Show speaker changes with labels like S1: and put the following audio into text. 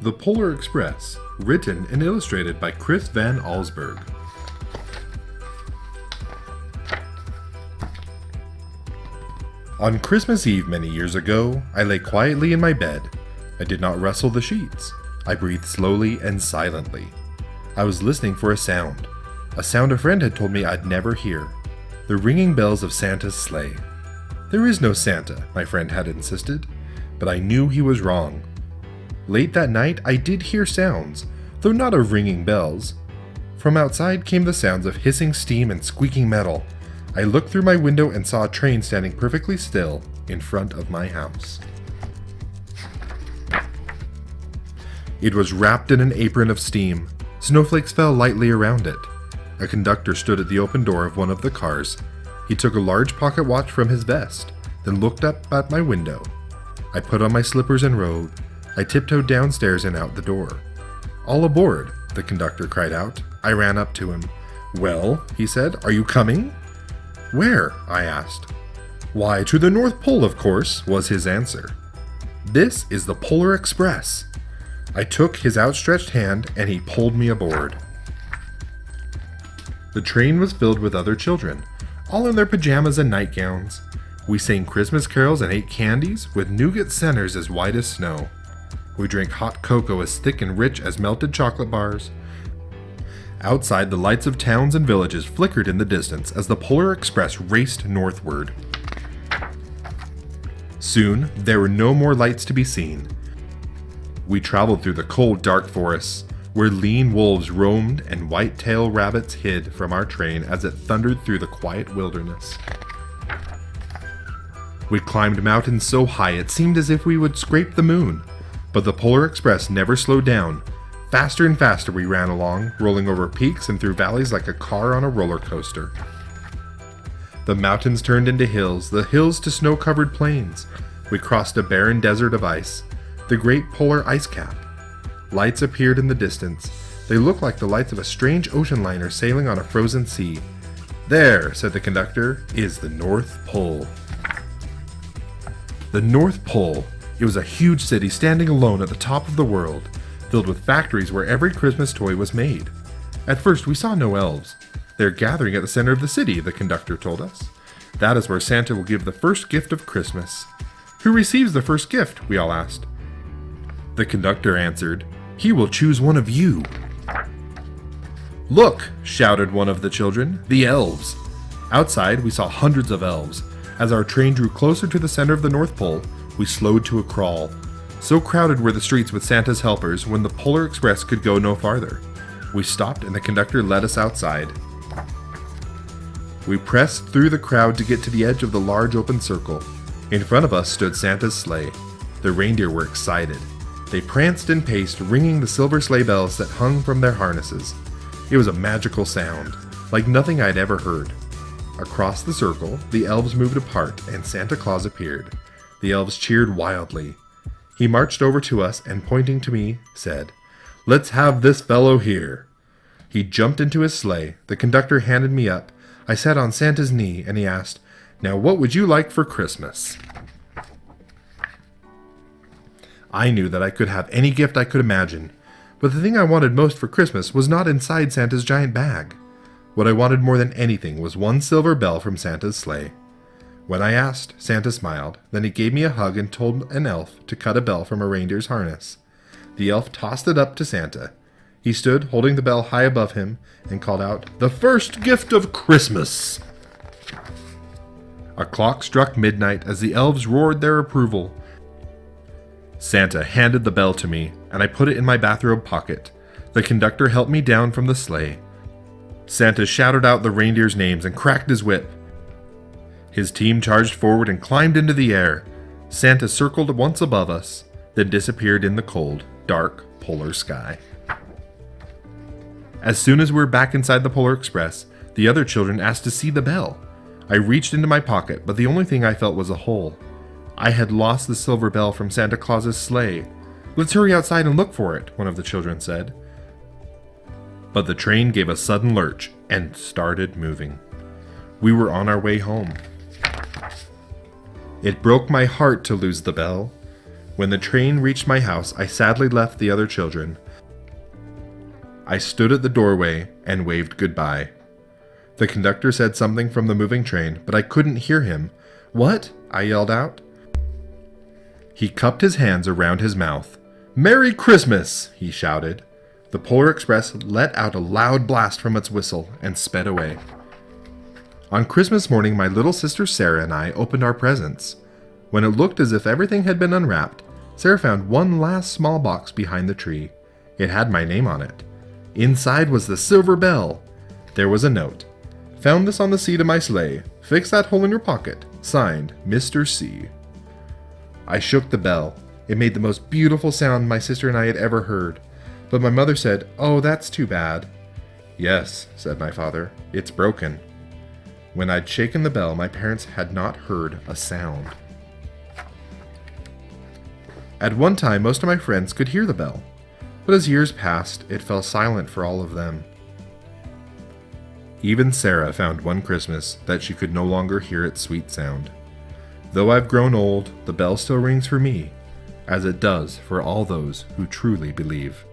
S1: The Polar Express, written and illustrated by Chris van Allsburg. On Christmas Eve many years ago, I lay quietly in my bed. I did not rustle the sheets. I breathed slowly and silently. I was listening for a sound a friend had told me I'd never hear. The ringing bells of Santa's sleigh. There is no Santa, my friend had insisted, but I knew he was wrong. Late that night, I did hear sounds, though not of ringing bells. From outside came the sounds of hissing steam and squeaking metal. I looked through my window and saw a train standing perfectly still in front of my house. It was wrapped in an apron of steam. Snowflakes fell lightly around it. A conductor stood at the open door of one of the cars. He took a large pocket watch from his vest, then looked up at my window. I put on my slippers and robe. I tiptoed downstairs and out the door. "All aboard," the conductor cried out. I ran up to him. "Well," he said, "are you coming?" "Where?" I asked. "Why, to the North Pole, of course," was his answer. "This is the Polar Express." I took his outstretched hand and he pulled me aboard. The train was filled with other children, all in their pajamas and nightgowns. We sang Christmas carols and ate candies with nougat centers as white as snow. We drank hot cocoa as thick and rich as melted chocolate bars. Outside, the lights of towns and villages flickered in the distance as the Polar Express raced northward. Soon, there were no more lights to be seen. We traveled through the cold, dark forests, where lean wolves roamed and white-tailed rabbits hid from our train as it thundered through the quiet wilderness. We climbed mountains so high it seemed as if we would scrape the moon, but the Polar Express never slowed down. Faster and faster we ran along, rolling over peaks and through valleys like a car on a roller coaster. The mountains turned into hills, the hills to snow-covered plains. We crossed a barren desert of ice, the great polar ice cap. Lights appeared in the distance. They looked like the lights of a strange ocean liner sailing on a frozen sea. "There," said the conductor, "is the North Pole." The North Pole. It was a huge city standing alone at the top of the world, filled with factories where every Christmas toy was made. At first, we saw no elves. "They're gathering at the center of the city," the conductor told us. "That is where Santa will give the first gift of Christmas." "Who receives the first gift?" we all asked. The conductor answered, "He will choose one of you." "Look!" shouted one of the children, "the elves!" Outside, we saw hundreds of elves. As our train drew closer to the center of the North Pole, we slowed to a crawl. So crowded were the streets with Santa's helpers when the Polar Express could go no farther. We stopped and the conductor led us outside. We pressed through the crowd to get to the edge of the large open circle. In front of us stood Santa's sleigh. The reindeer were excited. They pranced and paced, ringing the silver sleigh bells that hung from their harnesses. It was a magical sound, like nothing I'd ever heard. Across the circle, the elves moved apart and Santa Claus appeared. The elves cheered wildly. He marched over to us and, pointing to me, said, "Let's have this fellow here." He jumped into his sleigh. The conductor handed me up. I sat on Santa's knee and he asked, "Now what would you like for Christmas?" I knew that I could have any gift I could imagine, but the thing I wanted most for Christmas was not inside Santa's giant bag. What I wanted more than anything was one silver bell from Santa's sleigh. When I asked, Santa smiled, then he gave me a hug and told an elf to cut a bell from a reindeer's harness. The elf tossed it up to Santa. He stood, holding the bell high above him, and called out, "The first gift of Christmas!" A clock struck midnight as the elves roared their approval. Santa handed the bell to me, and I put it in my bathrobe pocket. The conductor helped me down from the sleigh. Santa shouted out the reindeers' names and cracked his whip. His team charged forward and climbed into the air. Santa circled once above us, then disappeared in the cold, dark polar sky. As soon as we were back inside the Polar Express, the other children asked to see the bell. I reached into my pocket, but the only thing I felt was a hole. I had lost the silver bell from Santa Claus's sleigh. "Let's hurry outside and look for it," one of the children said. But the train gave a sudden lurch and started moving. We were on our way home. It broke my heart to lose the bell. When the train reached my house, I sadly left the other children. I stood at the doorway and waved goodbye. The conductor said something from the moving train, but I couldn't hear him. "What?" I yelled out. He cupped his hands around his mouth. "Merry Christmas!" he shouted. The Polar Express let out a loud blast from its whistle and sped away. On Christmas morning, my little sister Sarah and I opened our presents. When it looked as if everything had been unwrapped, Sarah found one last small box behind the tree. It had my name on it. Inside was the silver bell. There was a note. "Found this on the seat of my sleigh. Fix that hole in your pocket. Signed, Mr. C." I shook the bell. It made the most beautiful sound my sister and I had ever heard. But my mother said, "Oh, that's too bad." "Yes," said my father, "it's broken." When I'd shaken the bell, my parents had not heard a sound. At one time, most of my friends could hear the bell, but as years passed, it fell silent for all of them. Even Sarah found one Christmas that she could no longer hear its sweet sound. Though I've grown old, the bell still rings for me, as it does for all those who truly believe.